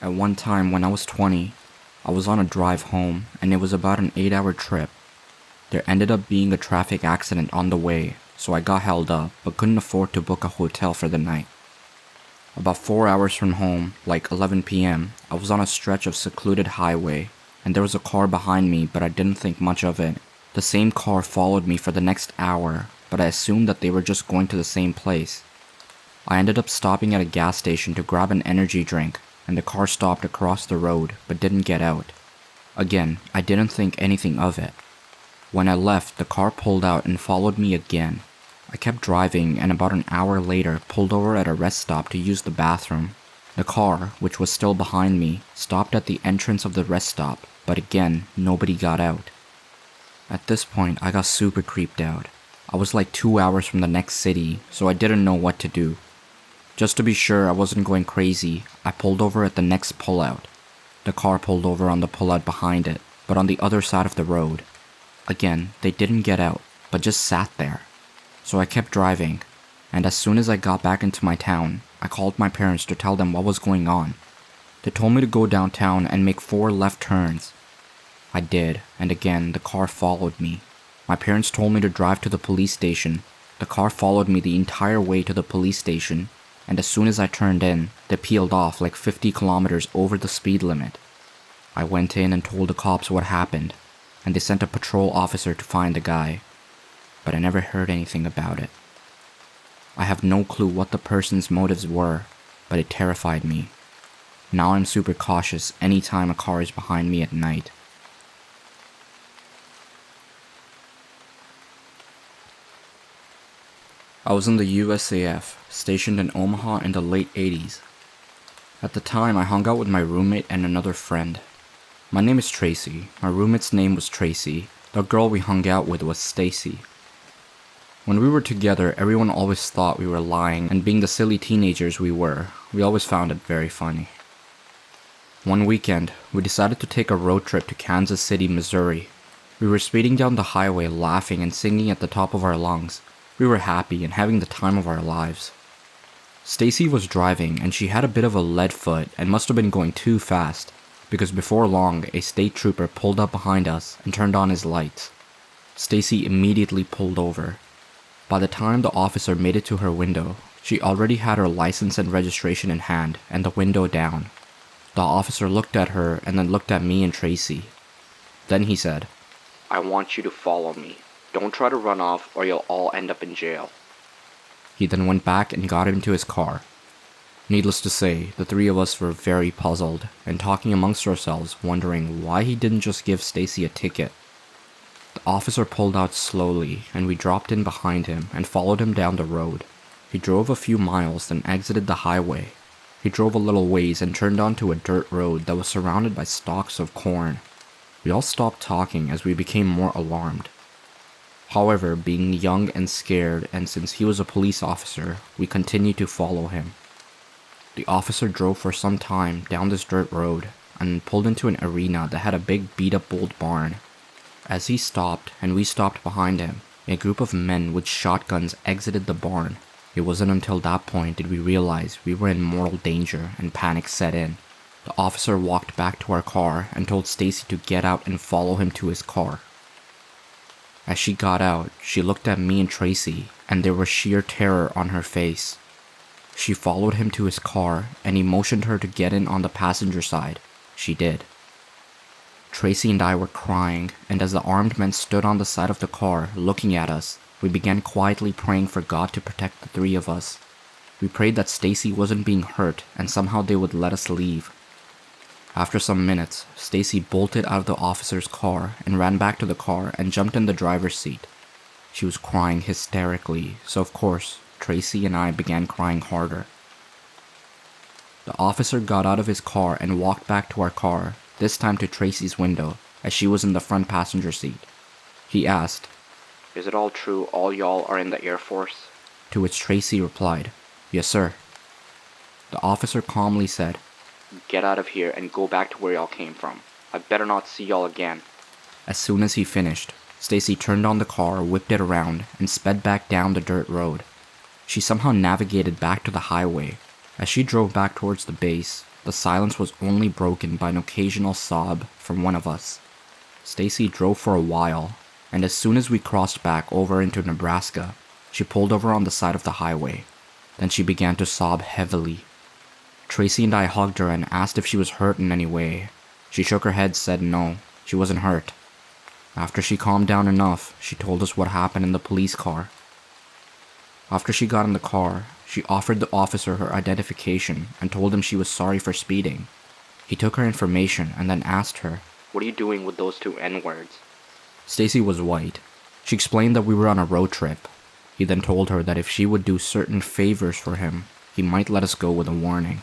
At one time when I was 20, I was on a drive home and it was about an 8-hour trip. There ended up being a traffic accident on the way, so I got held up but couldn't afford to book a hotel for the night. About 4 hours from home, like 11 p.m., I was on a stretch of secluded highway and there was a car behind me, but I didn't think much of it. The same car followed me for the next hour, but I assumed that they were just going to the same place. I ended up stopping at a gas station to grab an energy drink, and the car stopped across the road but didn't get out. Again, I didn't think anything of it. When I left, the car pulled out and followed me again. I kept driving and about an hour later pulled over at a rest stop to use the bathroom. The car, which was still behind me, stopped at the entrance of the rest stop, but again, nobody got out. At this point, I got super creeped out. I was like 2 hours from the next city, so I didn't know what to do. Just to be sure I wasn't going crazy, I pulled over at the next pullout. The car pulled over on the pullout behind it, but on the other side of the road. Again, they didn't get out, but just sat there. So I kept driving, and as soon as I got back into my town, I called my parents to tell them what was going on. They told me to go downtown and make 4 left turns. I did, and again, the car followed me. My parents told me to drive to the police station. The car followed me the entire way to the police station, and as soon as I turned in, they peeled off like 50 kilometers over the speed limit. I went in and told the cops what happened, and they sent a patrol officer to find the guy, but I never heard anything about it. I have no clue what the person's motives were, but it terrified me. Now I'm super cautious anytime a car is behind me at night. I was in the USAF, stationed in Omaha in the late 80s. At the time, I hung out with my roommate and another friend. My name is Tracy. My roommate's name was Tracy. The girl we hung out with was Stacy. When we were together, everyone always thought we were lying, and being the silly teenagers we were, we always found it very funny. One weekend, we decided to take a road trip to Kansas City, Missouri. We were speeding down the highway laughing and singing at the top of our lungs. We were happy and having the time of our lives. Stacy was driving and she had a bit of a lead foot and must have been going too fast, because before long a state trooper pulled up behind us and turned on his lights. Stacy immediately pulled over. By the time the officer made it to her window, she already had her license and registration in hand and the window down. The officer looked at her and then looked at me and Tracy. Then he said, "I want you to follow me. Don't try to run off or you'll all end up in jail." He then went back and got into his car. Needless to say, the 3 of us were very puzzled and talking amongst ourselves, wondering why he didn't just give Stacy a ticket. The officer pulled out slowly and we dropped in behind him and followed him down the road. He drove a few miles then exited the highway. He drove a little ways and turned onto a dirt road that was surrounded by stalks of corn. We all stopped talking as we became more alarmed. However, being young and scared, and since he was a police officer, we continued to follow him. The officer drove for some time down this dirt road and pulled into an arena that had a big beat-up old barn. As he stopped and we stopped behind him, a group of men with shotguns exited the barn. It wasn't until that point did we realize we were in mortal danger and panic set in. The officer walked back to our car and told Stacy to get out and follow him to his car. As she got out, she looked at me and Tracy, and there was sheer terror on her face. She followed him to his car, and he motioned her to get in on the passenger side. She did. Tracy and I were crying, and as the armed men stood on the side of the car, looking at us, we began quietly praying for God to protect the 3 of us. We prayed that Stacy wasn't being hurt, and somehow they would let us leave. After some minutes, Stacy bolted out of the officer's car and ran back to the car and jumped in the driver's seat. She was crying hysterically, so of course, Tracy and I began crying harder. The officer got out of his car and walked back to our car, this time to Tracy's window, as she was in the front passenger seat. He asked, "Is it all true all y'all are in the Air Force?" To which Tracy replied, "Yes, sir." The officer calmly said, "Get out of here and go back to where y'all came from. I better not see y'all again." As soon as he finished, Stacy turned on the car, whipped it around, and sped back down the dirt road. She somehow navigated back to the highway. As she drove back towards the base, The silence was only broken by an occasional sob from one of us. Stacy drove for a while, and as soon as we crossed back over into Nebraska, she pulled over on the side of the highway. Then she began to sob heavily. Tracy and I hugged her and asked if she was hurt in any way. She shook her head, said no, she wasn't hurt. After she calmed down enough, she told us what happened in the police car. After she got in the car, she offered the officer her identification and told him she was sorry for speeding. He took her information and then asked her, "What are you doing with those two N-words?" Stacy was white. She explained that we were on a road trip. He then told her that if she would do certain favors for him, he might let us go with a warning.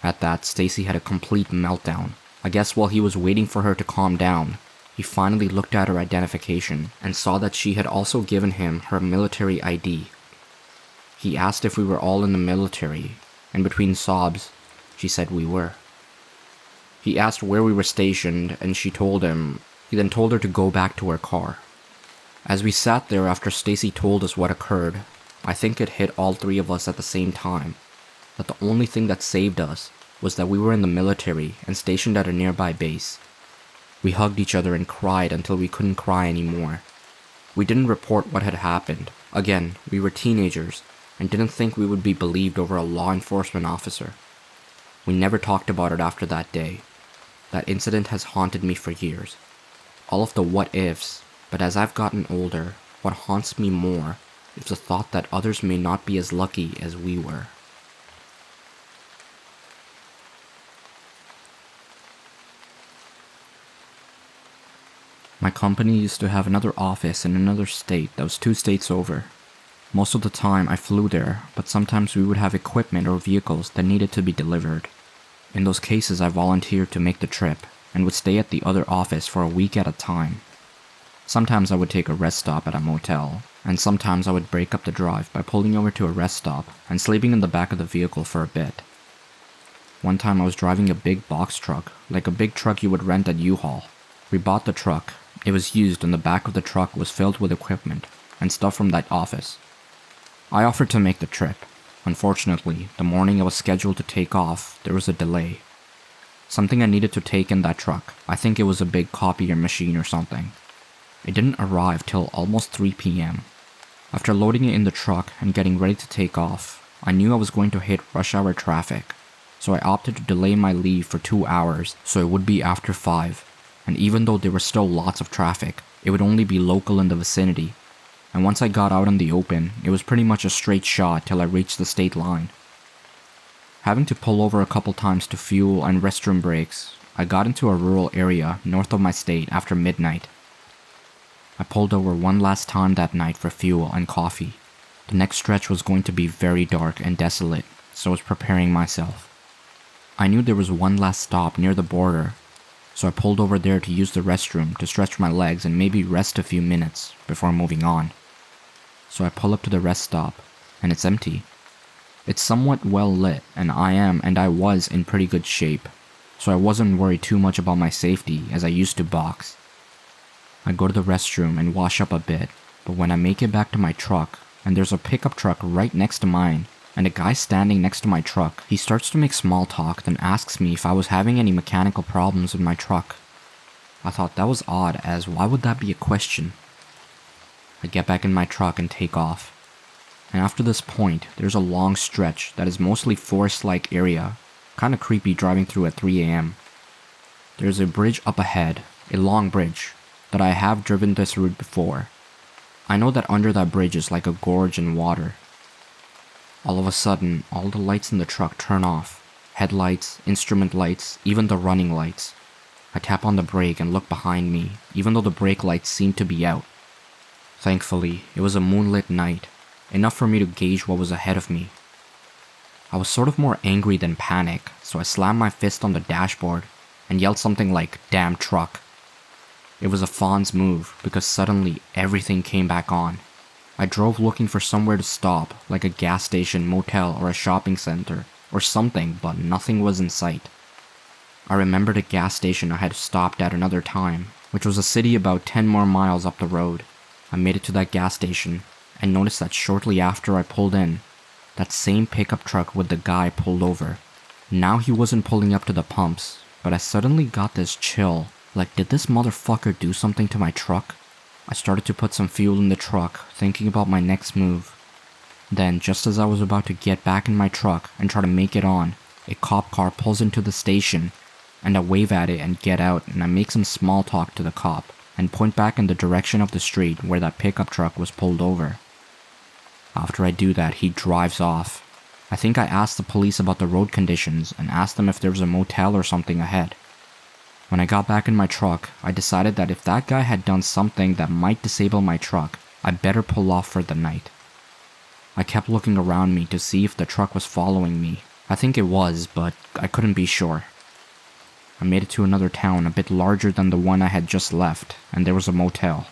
At that, Stacy had a complete meltdown. I guess while he was waiting for her to calm down, he finally looked at her identification and saw that she had also given him her military ID. He asked if we were all in the military, and between sobs, she said we were. He asked where we were stationed, and she told him. He then told her to go back to her car. As we sat there after Stacy told us what occurred, I think it hit all three of us at the same time, that the only thing that saved us was that we were in the military and stationed at a nearby base. We hugged each other and cried until we couldn't cry anymore. We didn't report what had happened. Again, we were teenagers and didn't think we would be believed over a law enforcement officer. We never talked about it after that day. That incident has haunted me for years. All of the what ifs, but as I've gotten older, what haunts me more is the thought that others may not be as lucky as we were. My company used to have another office in another state that was 2 states over. Most of the time I flew there, but sometimes we would have equipment or vehicles that needed to be delivered. In those cases I volunteered to make the trip and would stay at the other office for a week at a time. Sometimes I would take a rest stop at a motel, and sometimes I would break up the drive by pulling over to a rest stop and sleeping in the back of the vehicle for a bit. One time I was driving a big box truck, like a big truck you would rent at U-Haul. We bought the truck. It was used and the back of the truck was filled with equipment and stuff from that office. I offered to make the trip. Unfortunately, the morning I was scheduled to take off, there was a delay. Something I needed to take in that truck. I think it was a big copier machine or something. It didn't arrive till almost 3 p.m. After loading it in the truck and getting ready to take off, I knew I was going to hit rush hour traffic, so I opted to delay my leave for 2 hours so it would be after 5. And even though there was still lots of traffic, it would only be local in the vicinity. And once I got out in the open, it was pretty much a straight shot till I reached the state line. Having to pull over a couple times to fuel and restroom breaks, I got into a rural area north of my state after midnight. I pulled over one last time that night for fuel and coffee. The next stretch was going to be very dark and desolate, so I was preparing myself. I knew there was one last stop near the border, so I pulled over there to use the restroom to stretch my legs and maybe rest a few minutes before moving on. So I pull up to the rest stop, and it's empty. It's somewhat well lit, and I was in pretty good shape, so I wasn't worried too much about my safety as I used to box. I go to the restroom and wash up a bit, but when I make it back to my truck, and there's a pickup truck right next to mine, and a guy standing next to my truck, he starts to make small talk, then asks me if I was having any mechanical problems with my truck. I thought that was odd, as why would that be a question? I get back in my truck and take off. And after this point, there's a long stretch that is mostly forest-like area, kinda creepy driving through at 3 a.m. There's a bridge up ahead, a long bridge, that I have driven this route before. I know that under that bridge is like a gorge in water. All of a sudden, all the lights in the truck turn off. Headlights, instrument lights, even the running lights. I tap on the brake and look behind me, even though the brake lights seem to be out. Thankfully, it was a moonlit night, enough for me to gauge what was ahead of me. I was sort of more angry than panic, so I slammed my fist on the dashboard and yelled something like, "Damn truck." It was a fawn's move because suddenly everything came back on. I drove looking for somewhere to stop, like a gas station, motel, or a shopping center, or something, but nothing was in sight. I remembered a gas station I had stopped at another time, which was a city about 10 more miles up the road. I made it to that gas station, and noticed that shortly after I pulled in, that same pickup truck with the guy pulled over. Now he wasn't pulling up to the pumps, but I suddenly got this chill, like did this motherfucker do something to my truck? I started to put some fuel in the truck, thinking about my next move. Then, just as I was about to get back in my truck and try to make it on, a cop car pulls into the station, and I wave at it and get out, and I make some small talk to the cop, and point back in the direction of the street where that pickup truck was pulled over. After I do that, he drives off. I think I asked the police about the road conditions and asked them if there was a motel or something ahead. When I got back in my truck, I decided that if that guy had done something that might disable my truck, I better pull off for the night. I kept looking around me to see if the truck was following me. I think it was, but I couldn't be sure. I made it to another town a bit larger than the one I had just left, and there was a motel.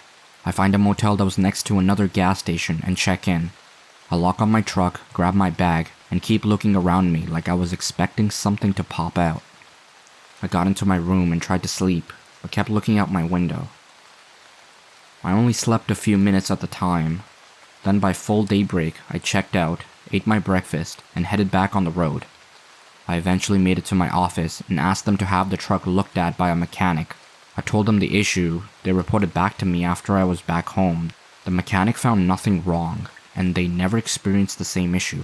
I find a motel that was next to another gas station and check in. I lock on my truck, grab my bag, and keep looking around me like I was expecting something to pop out. I got into my room and tried to sleep, but kept looking out my window. I only slept a few minutes at the time. Then by full daybreak, I checked out, ate my breakfast, and headed back on the road. I eventually made it to my office and asked them to have the truck looked at by a mechanic. I told them the issue. They reported back to me after I was back home. The mechanic found nothing wrong, and they never experienced the same issue.